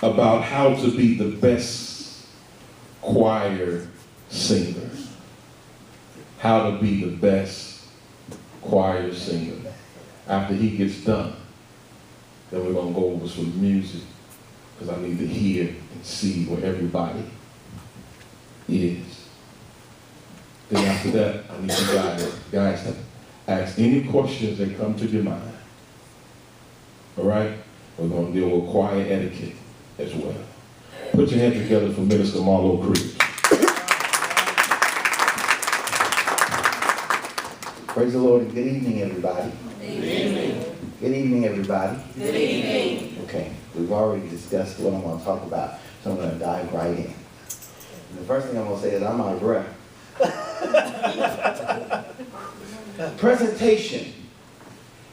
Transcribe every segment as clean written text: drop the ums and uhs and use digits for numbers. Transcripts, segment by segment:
about how to be the best choir singer. How to be the best choir singer. After he gets done, then we're going to go over some music, because I need to hear and see where everybody is. Then after that, I need you guys to ask any questions that come to your mind. All right? We're going to deal with choir etiquette as well. Put your hands together for Minister Marlowe Cribbs. Praise the Lord and good evening, everybody. Good evening. Good evening, everybody. Good evening. Okay, we've already discussed what I'm going to talk about, so I'm going to dive right in. And the first thing I'm going to say is I'm out of breath. Presentation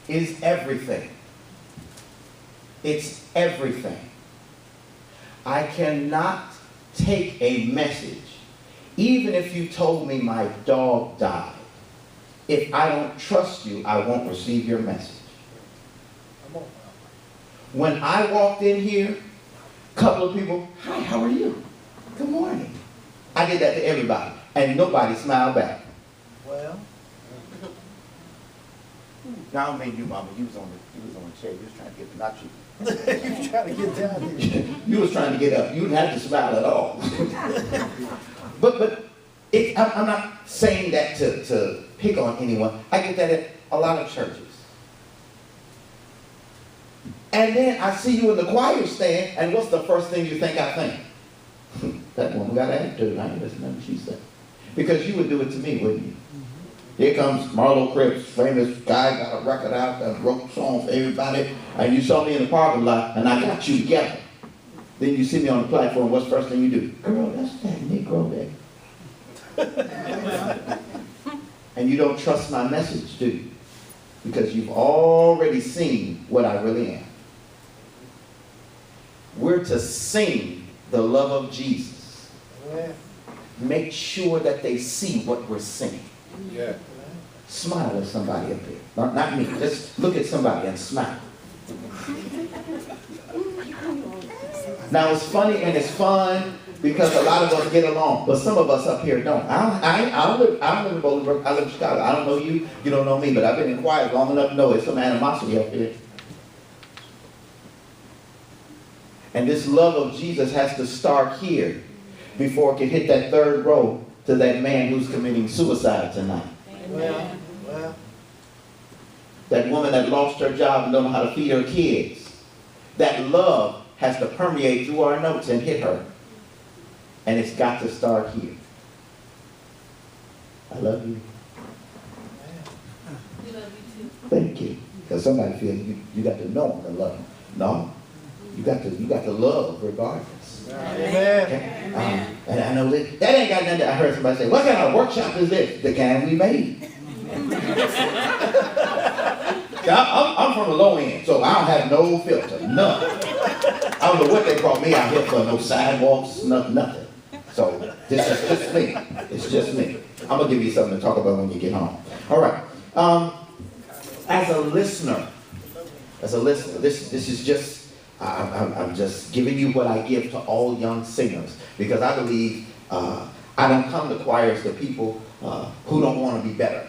is everything. It's everything. I cannot take a message, even if you told me my dog died. If I don't trust you, I won't receive your message. When I walked in here, a couple of people, hi, how are you? Good morning. I did that to everybody, and nobody smiled back. Well, Now I made you, Mama. You was on the chair. You was trying to get, not you. you was trying to get down here. You was trying to get up. You didn't have to smile at all. but I'm not saying that to pick on anyone. I get that at a lot of churches. And then I see you in the choir stand, and what's the first thing you think I think? That woman got attitude. I ain't listening to what she said. Because you would do it to me, wouldn't you? Here comes Marlowe Cribbs, famous guy, got a record out that wrote songs for everybody, and you saw me in the parking lot, and I got you together. Then you see me on the platform, what's the first thing you do? Girl, that's that Negro there. And you don't trust my message, do you? Because you've already seen what I really am. We're to sing the love of Jesus. Yeah. Make sure that they see what we're singing. Yeah. Smile at somebody up there. Not me. Just look at somebody and smile. Now it's funny and it's fun because a lot of us get along, but some of us up here don't. I don't live in Bolingbrook. I live in Chicago. I don't know you. You don't know me, but I've been in choir long enough to know there's some animosity up here. And this love of Jesus has to start here before it can hit that third row to that man who's committing suicide tonight. Well. That woman that lost her job and don't know how to feed her kids. That love has to permeate through our notes and hit her. And it's got to start here. I love you. We love you too. Thank you. Because somebody feels you got to know to love them. No. You got to love regardless. Amen. Okay? And I know that ain't got nothing. I heard somebody say, what kind of workshop is this? The kind we made. I'm from the low end, so I don't have no filter, none. I don't know what they brought me out here for, no sidewalks, nothing. So this is just me. It's just me. I'm going to give you something to talk about when you get home. All right. As a listener, this is just, I'm just giving you what I give to all young singers, because I believe I don't come to choirs to people who don't want to be better.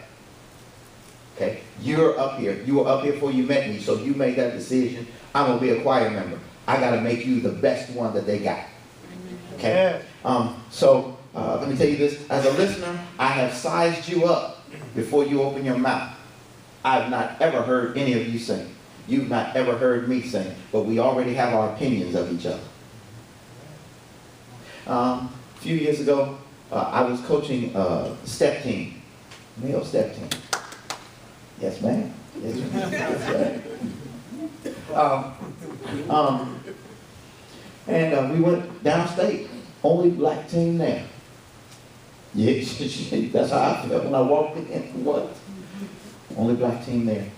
Okay, you're up here. You were up here before you met me, so you made that decision. I'm gonna be a choir member. I gotta make you the best one that they got. Okay. So let me tell you this: as a listener, I have sized you up before you open your mouth. I've not ever heard any of you sing. You've not ever heard me sing, but we already have our opinions of each other. A few years ago, I was coaching step team, male step team. Yes, ma'am. Yes, ma'am. Yes, ma'am. And we went downstate. Only black team there. Yes, that's how I felt when I walked in. What? Only black team there.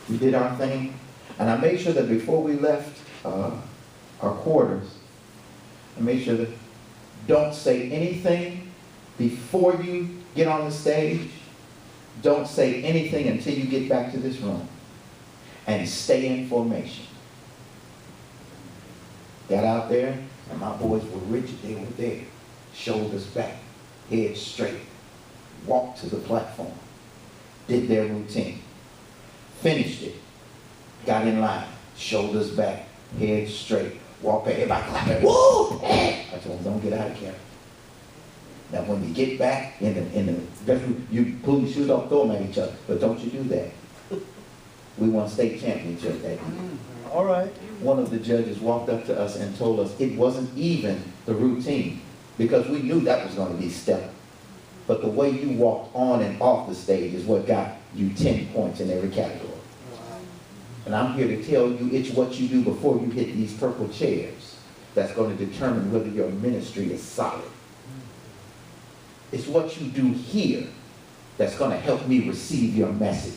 We did our thing. And I made sure that before we left our quarters, I made sure that don't say anything before you get on the stage. Don't say anything until you get back to this room. And stay in formation. Got out there, and my boys were rigid. They were there. Shoulders back, head straight. Walked to the platform. Did their routine. Finished it. Got in line. Shoulders back, head straight. Walk back. Everybody clapping. Woo! Hey! I told them, don't get out of here. Now when we get back in the bedroom, you pull your shoes off, throw them at each other. But don't you do that. We won state championship that year. All right. One of the judges walked up to us and told us it wasn't even the routine, because we knew that was going to be stellar. But the way you walked on and off the stage is what got you 10 points in every category. And I'm here to tell you it's what you do before you hit these purple chairs that's going to determine whether your ministry is solid. It's what you do here that's going to help me receive your message.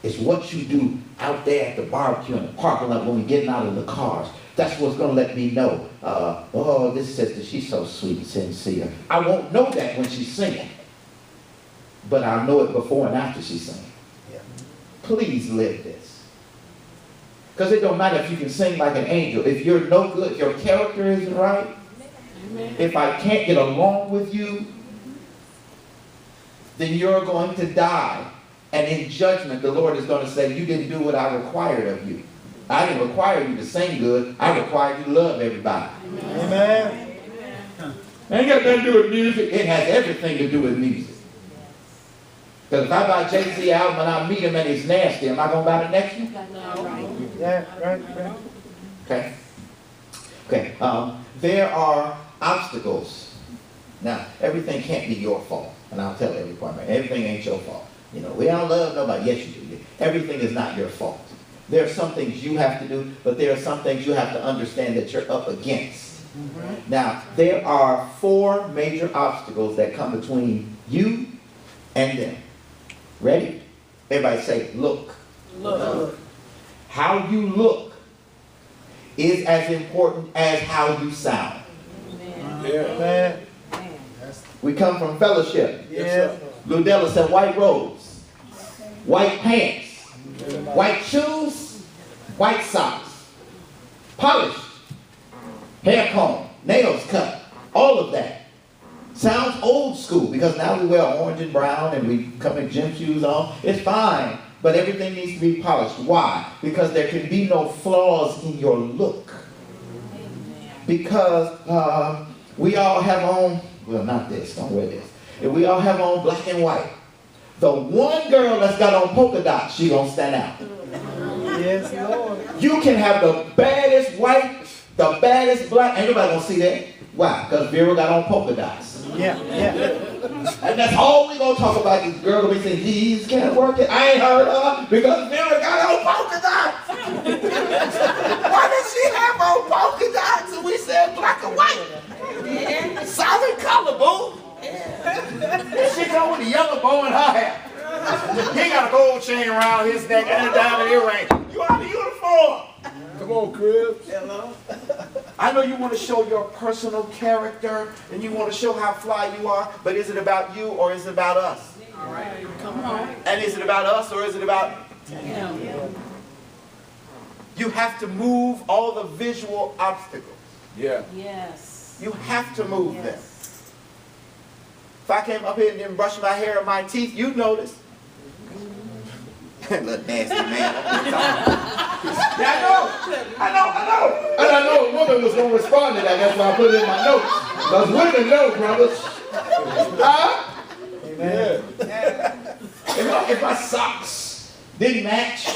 It's what you do out there at the barbecue in the parking lot when we're getting out of the cars. That's what's going to let me know, oh, this sister, she's so sweet and sincere. I won't know that when she's singing, but I'll know it before and after she's singing. Yeah. Please live this. Because it don't matter if you can sing like an angel. If you're no good, if your character isn't right, if I can't get along with you, then you're going to die. And in judgment, the Lord is going to say, you didn't do what I required of you. I didn't require you to sing good. I required you to love everybody. Amen. It ain't got nothing to do with music. It has everything to do with music. Because if I buy Jay-Z album and I meet him and he's nasty, am I going to buy the next one? Yeah, right. Okay. Okay. There are obstacles. Now, everything can't be your fault. And I'll tell every partner, everything ain't your fault. You know, we don't love nobody. Yes, you do. Everything is not your fault. There are some things you have to do, but there are some things you have to understand that you're up against. Mm-hmm. Now, there are 4 major obstacles that come between you and them. Ready? Everybody say, look. Look. How you look is as important as how you sound. Amen. We come from fellowship. Yes. Ludella said white robes, white pants, white shoes, white socks, polished, hair comb, nails cut, all of that. Sounds old school because now we wear orange and brown and we come in gym shoes on. It's fine, but everything needs to be polished. Why? Because there can be no flaws in your look. Because we all have on, well, not this, don't wear this. If we all have on black and white, the one girl that's got on polka dots, she gonna stand out. Yes, Lord. You can have the baddest white, the baddest black, ain't nobody gonna see that. Why? Because Vera got on polka dots. Yeah. And that's all we gonna talk about. This girl gonna be saying, "Geez, can't work it." I ain't heard of her because Vera got on polka dots. Why did she have on polka dots? And we said black and white. Solid color, boo. She come with a yellow bow in her hair. He got a gold chain around his neck and down the earring. You out of uniform. Come on, Cribbs. Hello. I know you want to show your personal character and you want to show how fly you are, but is it about you or is it about us? All right. Come on. And is it about us or is it about him? You have to move all the visual obstacles. Yeah. Yes. You have to move them. If I came up here and didn't brush my hair or my teeth, you'd notice. Little nasty man. Yeah, I know. And I know a woman was going to respond to that. That's why I put it in my notes. Because women know, brothers. Amen. If my socks didn't match,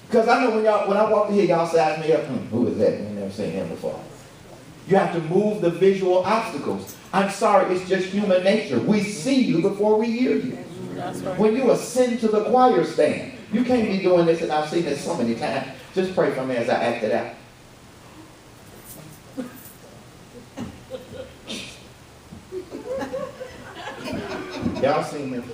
because I know when I walk in here, y'all size me up. Who is that? We never seen him before. You have to move the visual obstacles. I'm sorry, it's just human nature. We see you before we hear you. That's right. When you ascend to the choir stand, you can't be doing this, and I've seen this so many times. Just pray for me as I act it out. Y'all seen this?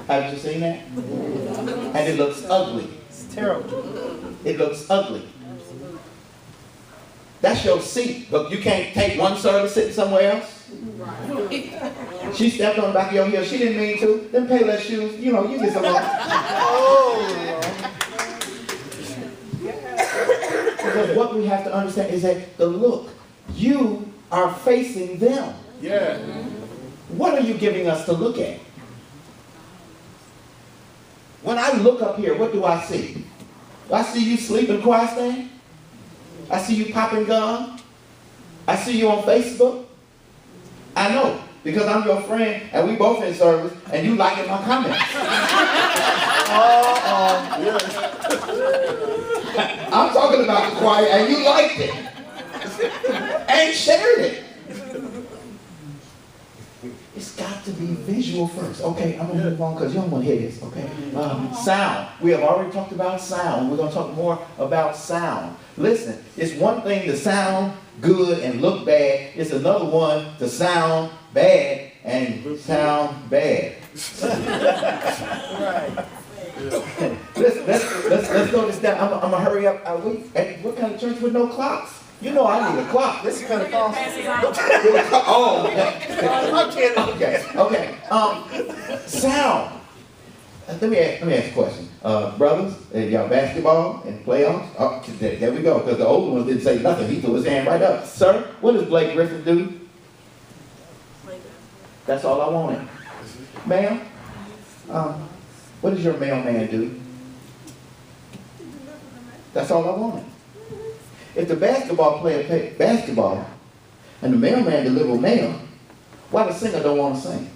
Have you seen that? And it looks ugly. It's terrible. It looks ugly. That's your seat. But you can't take one service sitting somewhere else. She stepped on the back of your heel. She didn't mean to. Them Payless shoes, you know, you get some of them. Because what we have to understand is that the look, you are facing them. Yeah. What are you giving us to look at? When I look up here, what do I see? Do I see you sleeping choir stand? I see you popping gum. I see you on Facebook. I know, because I'm your friend and we both in service and you liking my comments. I'm talking about the choir and you liked it. And shared it. It's got to be visual first. Okay, I'm going to move on because you don't want to hear this. Okay, sound. We have already talked about sound. We're going to talk more about sound. Listen, it's one thing to sound good and look bad. It's another one to sound bad and sound bad. Let's go this down. I'm going to hurry up. What kind of church with no clocks? You know I need a clock. This is kind of cost. Oh, okay. Okay. Sound. Let me ask a question. Brothers, y'all basketball and playoffs? Oh, there we go, because the old one didn't say nothing. He threw his hand right up. Sir, what does Blake Griffin do? That's all I wanted. Ma'am, what does your mailman do? That's all I wanted. If the basketball player play basketball and the mailman deliver mail, why the singer don't want to sing?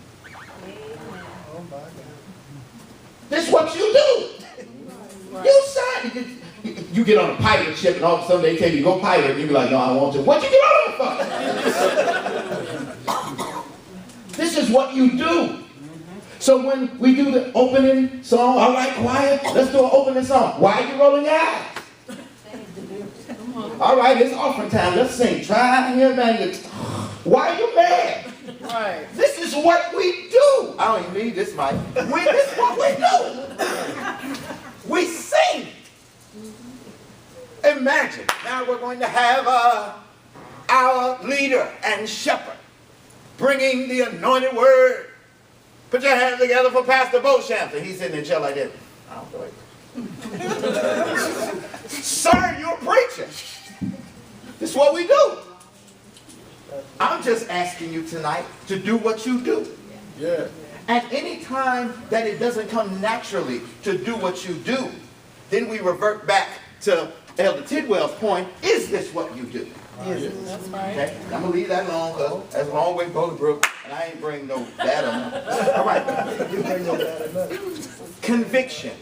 This is what you do. You sign. You get on a pirate ship and all of a sudden they tell you go pirate and you be like, no, I don't want to. What you get on it for? This is what you do. So when we do the opening song, all right, choir, let's do an opening song. Why are you rolling your eyes? All right, it's offering time. Let's sing. Try him and why are you mad? Right. This is what we do. I don't even need this mic. This is what we do. We sing. Imagine. Now we're going to have our leader and shepherd bringing the anointed word. Put your hands together for Pastor Beauchamp. He's sitting in the chair like this. I don't know. Sir, you're preaching. This is what we do. I'm just asking you tonight to do what you do. Yeah. At any time that it doesn't come naturally to do what you do, then we revert back to Elder Tidwell's point, is this what you do? Yes. That's right. Okay, I'm going to leave that alone because that's a long way to Bolingbrook and I ain't bring no data. All right. Conviction.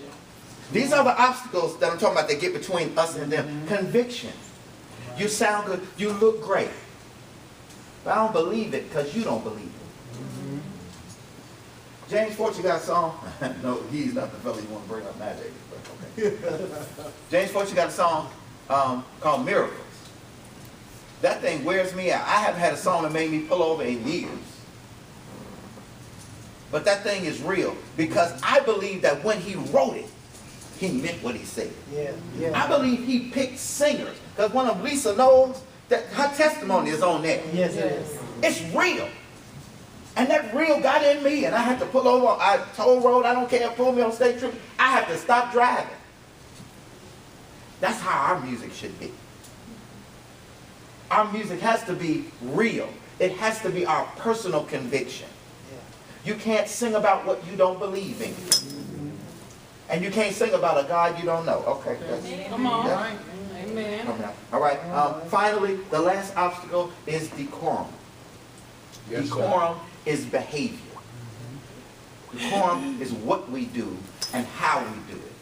These are the obstacles that I'm talking about that get between us and them. Conviction. You sound good. You look great. But I don't believe it because you don't believe it. James Fortune got a song. No, he's not the fella you want to bring up magic. But okay. James Fortune got a song called Miracles. That thing wears me out. I haven't had a song that made me pull over in years. But that thing is real because I believe that when he wrote it, he meant what he said. Yeah. Yeah. I believe he picked singers because one of Lisa knows that her testimony is on there. Yes, it is. It's real. And that real got in me and I had to pull over. I toll road, I don't care, pull me on state trip. I have to stop driving. That's how our music should be. Our music has to be real. It has to be our personal conviction. You can't sing about what you don't believe in. And you can't sing about a God you don't know. Okay. Come on. Yeah. Amen. All right. Finally, the last obstacle is decorum. Yes, Decorum is behavior. Decorum is what we do and how we do it.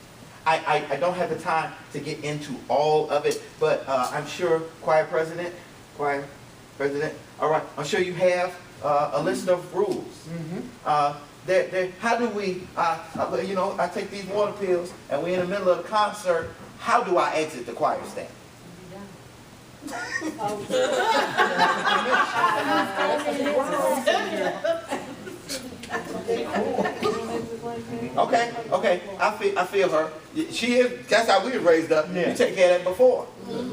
I don't have the time to get into all of it, but I'm sure, choir president, all right, I'm sure you have a list of rules. How do we, I take these water pills and we're in the middle of the concert, how do I exit the choir stand? Okay, I feel her. She is, that's how we were raised up. Yeah. You take care of that before.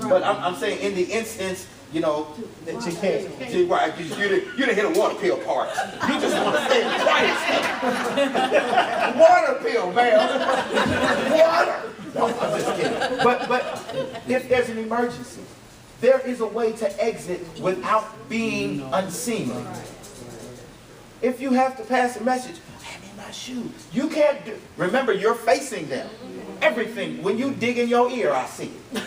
But I'm saying in the instance, you know, that you can't, see, right, you didn't hit a water pill part. You just want to stay in the quiet stuff. Water pill, man. Water. No, I'm just kidding. But if there's an emergency, there is a way to exit without being unseemly. If you have to pass a message, I'm in my shoes. You can't do. Remember, you're facing them. Everything. When you dig in your ear, I see it.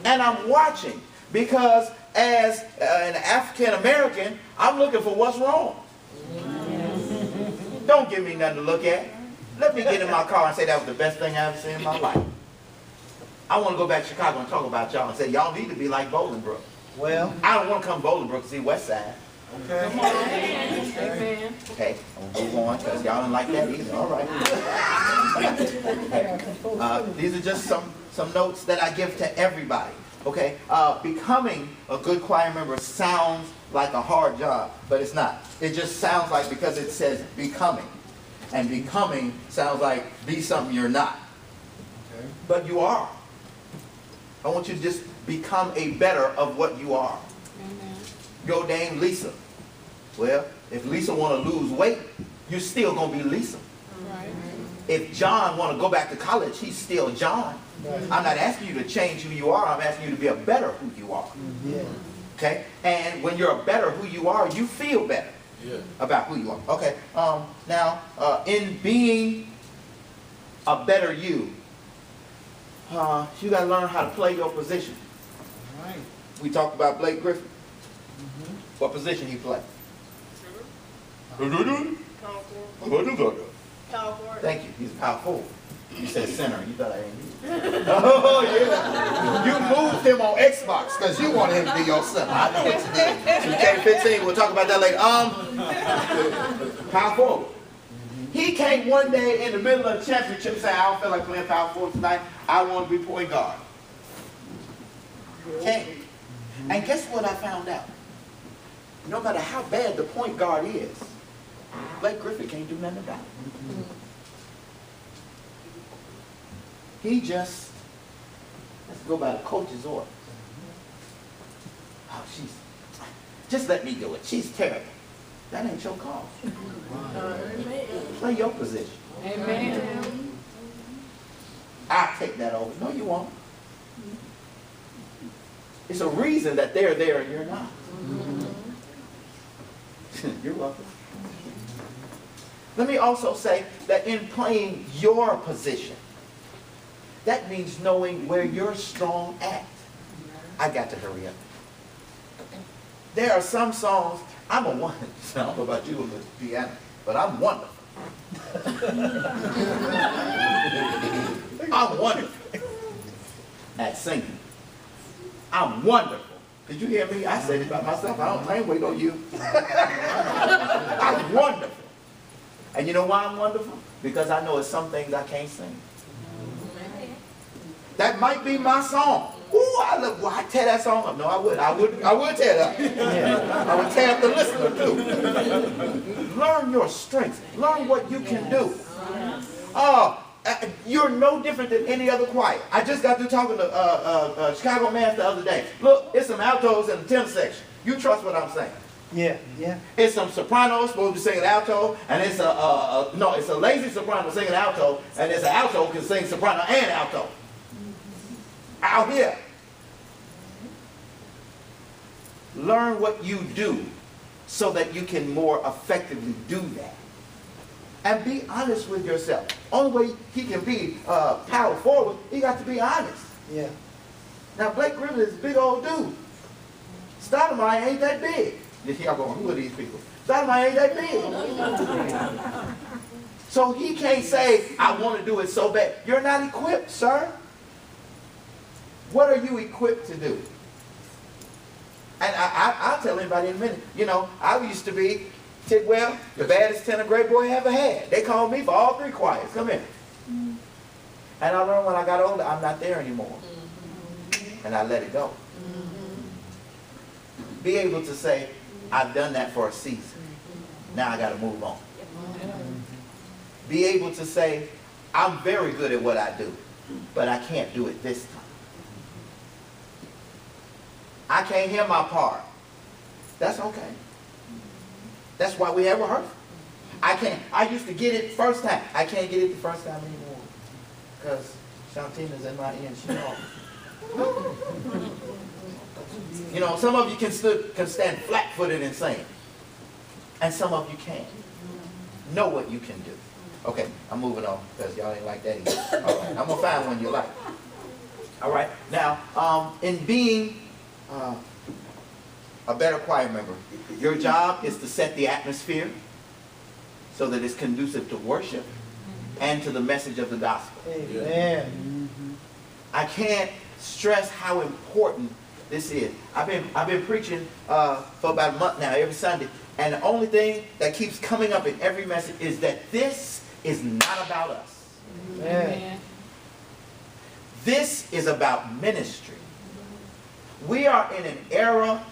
And I'm watching because as an African American, I'm looking for what's wrong. Don't give me nothing to look at. Let me get in my car and say that was the best thing I ever seen in my life. I want to go back to Chicago and talk about y'all and say y'all need to be like Bolingbrook. Well, I don't want to come to Bolingbrook to see West Side. okay. Amen. Okay, I'm gonna move on because y'all don't like that either. All right. These are just some notes that I give to everybody. Okay, becoming a good choir member sounds like a hard job, but it's not. It just sounds like, because it says becoming, and becoming sounds like be something you're not. Okay. But you are. I want you to just become a better of what you are. Amen. Your name Lisa. Well, if Lisa want to lose weight, you're still going to be Lisa. Right. If John want to go back to college, he's still John. Right. I'm not asking you to change who you are. I'm asking you to be a better who you are. Yeah. Okay? And when you're a better who you are, you feel better about who you are. Okay. Now, in being a better you, you got to learn how to play your position. All right. We talked about Blake Griffin. What position he played? Thank you. He's a power forward. You said center. You thought I didn't use it. Oh, yeah. You moved him on Xbox because you wanted him to be your center. I know what you did. 2K15, we'll talk about that later. Power forward. He came one day in the middle of the championship and said, I don't feel like playing power forward tonight. I want to be point guard. Came. And guess what I found out? No matter how bad the point guard is, Blake Griffin can't do nothing about it. He just, let's go by the coach's order. Oh, just let me do it. She's terrible. That ain't your call. Play your position. Amen. I'll take that over. No, you won't. It's a reason that they're there and you're not. You're welcome. Let me also say that in playing your position, that means knowing where you're strong at. I got to hurry up. There are some songs, I'm a wonderful. I don't know about you on the piano, but I'm wonderful. I'm wonderful at singing. I'm wonderful. Did you hear me? I said it about myself. I ain't waiting on you. I'm wonderful. And you know why I'm wonderful? Because I know it's some things I can't sing. That might be my song. Ooh, I'd tear that song up. No, I would tear it up. I would tear up the listener too. Learn your strengths. Learn what you can do. You're no different than any other choir. I just got through talking to Chicago Mass the other day. Look, it's some altos in the tenor section. You trust what I'm saying? Yeah, yeah. It's some sopranos supposed to be singing alto, and it's it's a lazy soprano singing alto, and it's an alto can sing soprano and alto. Out here. Learn what you do so that you can more effectively do that. And be honest with yourself. Only way he can be power forward, he got to be honest. Yeah. Now Blake Griffin is a big old dude. Stoudemire ain't that big. Y'all going, who are these people? Stoudemire ain't that big. So he can't say, I want to do it so bad. You're not equipped, sir. What are you equipped to do? And I'll tell anybody in a minute. You know, I used to be Tidwell, the baddest tenor great boy ever had. They called me for all three choirs. Come here. And I learned when I got older, I'm not there anymore. And I let it go. Be able to say, I've done that for a season. Now I got to move on. Be able to say, I'm very good at what I do, but I can't do it this time. I can't hear my part. That's okay. That's why we have rehearsal. I used to get it first time. I can't get it the first time anymore. Because Shantina's in my ear and she knows. You know, some of you can stand flat-footed and sing. And some of you can't. Know what you can do. Okay, I'm moving on because y'all ain't like that either. All right, I'm going to find one you like. All right, now, in being a better choir member, your job is to set the atmosphere so that it's conducive to worship and to the message of the gospel. Amen. I can't stress how important this is. I've been preaching for about a month now, every Sunday, and the only thing that keeps coming up in every message is that this is not about us. Amen. This is about ministry. We are in an era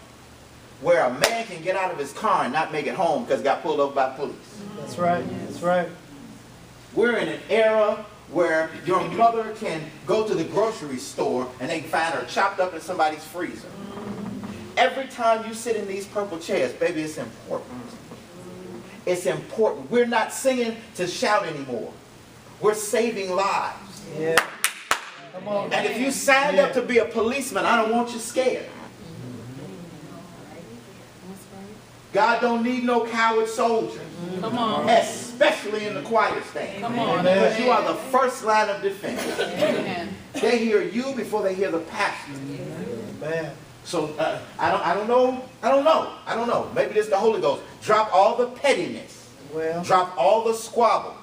where a man can get out of his car and not make it home because he got pulled over by police. That's right. That's right. We're in an era where your mother can go to the grocery store and they can find her chopped up in somebody's freezer. Every time you sit in these purple chairs, baby, it's important. It's important. We're not singing to shout anymore. We're saving lives. Yeah. Come on. And if you signed up to be a policeman, I don't want you scared. God don't need no coward soldiers. Come on. Especially in the choir stand. Come on. Because you are the first line of defense. Amen. They hear you before they hear the pastor. Amen. So I don't know. Maybe it's the Holy Ghost. Drop all the pettiness. Well. Drop all the squabbles.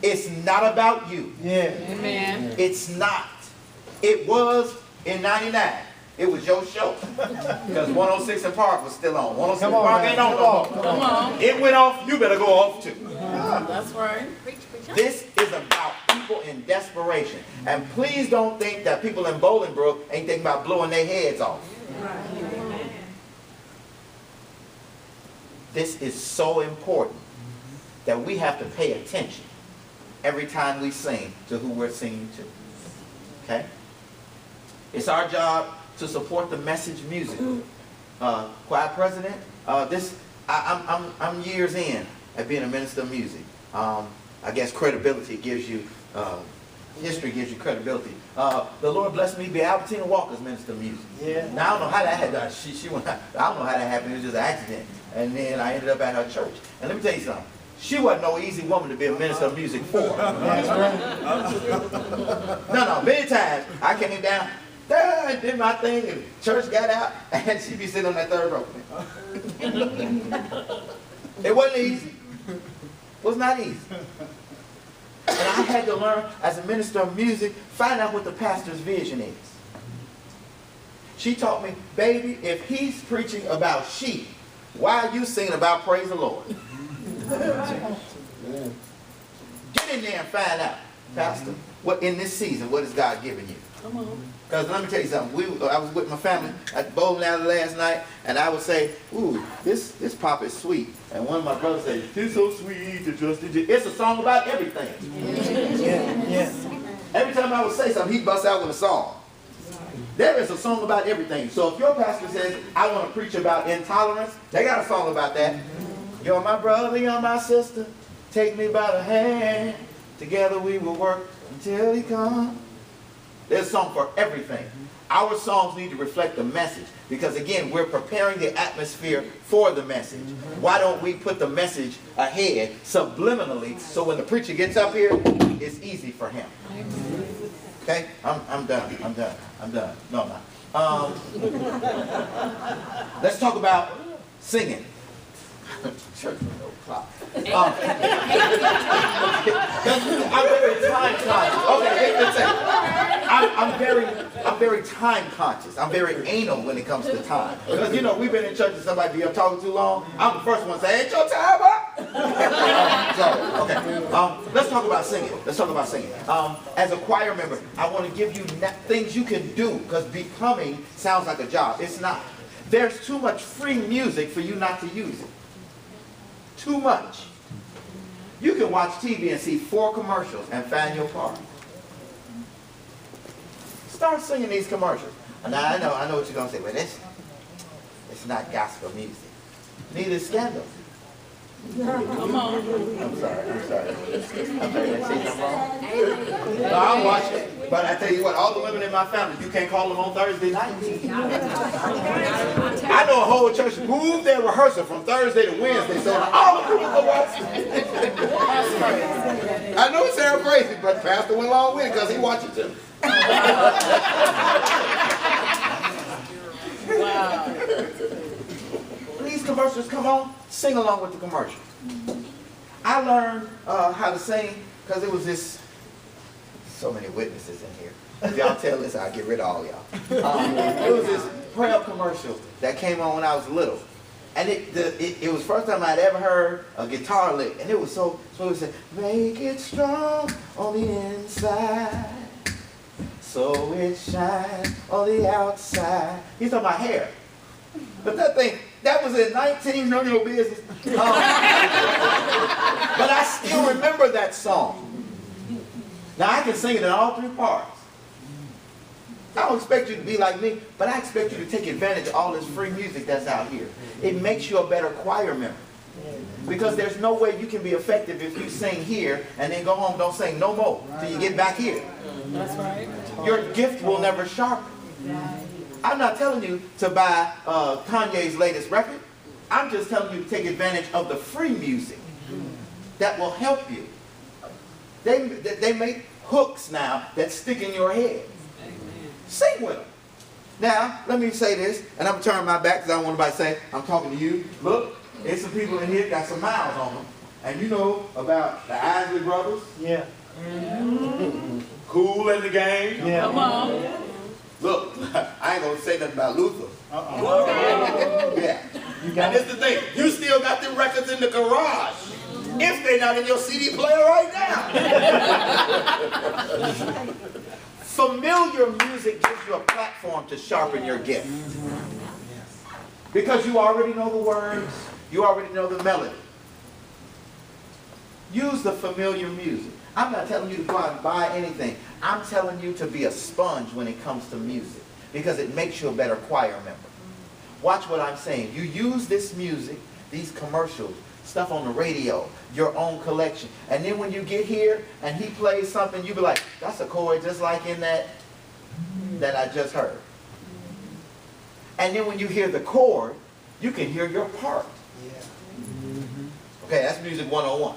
It's not about you. Yeah. Amen. It's not. It was in '99. It was your show. Because 106 and Park was still on. 106 Come on, Park man. ain't on no more. Come on. It went off. You better go off too. That's right. This is about people in desperation. And please don't think that people in Bolingbrook ain't thinking about blowing their heads off. This is so important that we have to pay attention every time we sing to who we're singing to. Okay? It's our job to support the message music. Choir president, I'm years in at being a minister of music. I guess credibility gives you, history gives you credibility. The Lord blessed me to be Albertina Walker's minister of music. Yeah. Now I don't know how that happened. I don't know how that happened. It was just an accident. And then I ended up at her church. And let me tell you something. She wasn't no easy woman to be a minister of music for. That's right. No, many times I came down, and did my thing, and church got out, and she'd be sitting on that third row. It wasn't easy. It was not easy. And I had to learn, as a minister of music, find out what the pastor's vision is. She taught me, baby, if he's preaching about sheep, why are you singing about praise the Lord? Get in there and find out, Pastor, what in this season, what is God giving you? Come on. Because let me tell you something. I was with my family at bowling alley last night, and I would say, ooh, this pop is sweet. And one of my brothers said, it's so sweet to trust in Jesus. It's a song about everything. Yeah. Yeah. Every time I would say something, he'd bust out with a song. There is a song about everything. So if your pastor says, I want to preach about intolerance, they got a song about that. You're my brother, you're my sister. Take me by the hand. Together we will work until he comes. There's a song for everything. Our songs need to reflect the message. Because again, we're preparing the atmosphere for the message. Why don't we put the message ahead subliminally so when the preacher gets up here, it's easy for him. Okay? I'm done. No, I'm not. Let's talk about singing. Church with no clock. I'm very time conscious. Okay, let's say I'm very time conscious. I'm very anal when it comes to time. Because we've been in church and somebody be up talking too long. I'm the first one to say, ain't your time up? Let's talk about singing. As a choir member, I want to give you things you can do because becoming sounds like a job. It's not. There's too much free music for you not to use it. Too much. You can watch TV and see 4 commercials and find your part. Start singing these commercials. Now I know what you're gonna say, but it's not gospel music. Neither is scandal. Come on. I'm sorry. Did I say something wrong? No, I'll watch it. But I tell you what, all the women in my family, you can't call them on Thursday night. I know a whole church moved their rehearsal from Thursday to Wednesday, so all the people go watch it. I know it sounds crazy, but Pastor went along with it because he watched it too. Wow. These commercials come on, sing along with the commercial. I learned how to sing because it was so many witnesses in here. If y'all tell this, I'll get rid of all y'all. It was this prayer commercial that came on when I was little. And it was the first time I'd ever heard a guitar lick. And it was so it said, make it strong on the inside, so it shines on the outside. He's talking about hair. But that was in 19, none of your business. But I still remember that song. Now I can sing it in all three parts. I don't expect you to be like me, but I expect you to take advantage of all this free music that's out here. It makes you a better choir member. Because there's no way you can be effective if you sing here and then go home, don't sing no more till you get back here. That's right. Your gift will never sharpen. I'm not telling you to buy Kanye's latest record. I'm just telling you to take advantage of the free music that will help you. They make hooks now that stick in your head. Sing with them. Now, let me say this, and I'm turning my back because I don't want anybody to say, I'm talking to you. Look, there's some people in here got some miles on them. And you know about the Isley Brothers? Yeah. Cool in the game. Yeah. Come on. Look, I ain't going to say nothing about Luther. Yeah. got And this is the thing, you still got them records in the garage. If they're not in your CD player right now. Familiar music gives you a platform to sharpen your gift. Because you already know the words, you already know the melody. Use the familiar music. I'm not telling you to go out and buy anything. I'm telling you to be a sponge when it comes to music. Because it makes you a better choir member. Watch what I'm saying. You use this music, these commercials, stuff on the radio, your own collection. And then when you get here and he plays something, you be like, that's a chord just like in that I just heard. And then when you hear the chord, you can hear your part. Okay, that's music 101.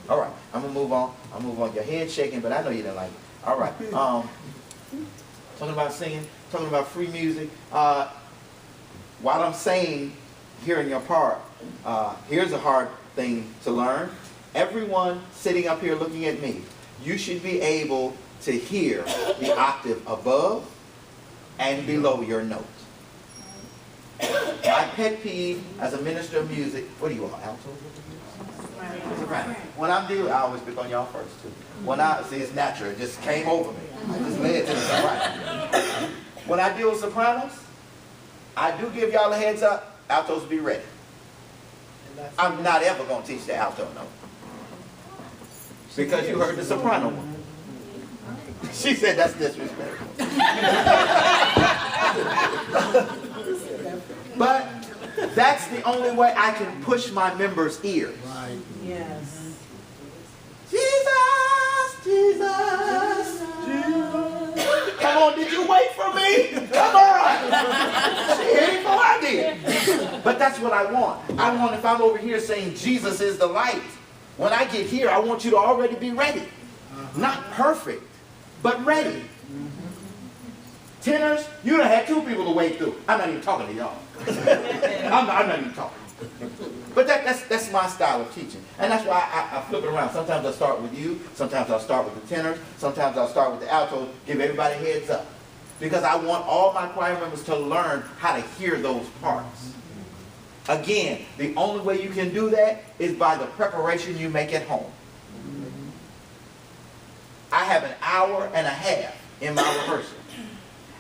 All right, I'm going to move on. I'll move on. Your head's shaking, but I know you didn't like it. All right. Talking about singing, talking about free music. While I'm saying hearing your part, here's a hard thing to learn. Everyone sitting up here looking at me, you should be able to hear the octave above and below your note. My pet peeve as a minister of music, what do you want, alto? Soprano. When I'm dealing, I always pick on y'all first too. When see, it's natural, it just came over me. I just led to the soprano. When I deal with sopranos, I do give y'all a heads up, altos be ready. I'm not ever going to teach the alto note. Because you heard the soprano one. She said that's disrespectful. But that's the only way I can push my members' ears. Right. Yes. Jesus, Jesus, Jesus. Come on, did you wait for me? Come on. She ain't no idea. But that's what I want. I want, if I'm over here saying Jesus is the light, when I get here, I want you to already be ready. Not perfect, but ready. Tenors, you done had two people to wait through. I'm not even talking to y'all. I'm not even talking. But that's my style of teaching. And that's why I flip it around. Sometimes I start with you. Sometimes I'll start with the tenors. Sometimes I'll start with the altos. Give everybody a heads up. Because I want all my choir members to learn how to hear those parts. Again, the only way you can do that is by the preparation you make at home. I have an hour and a half in my rehearsal.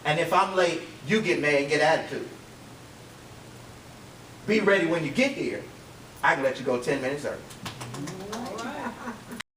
And if I'm late, you get mad and get attitude. Be ready when you get here. I can let you go 10 minutes early.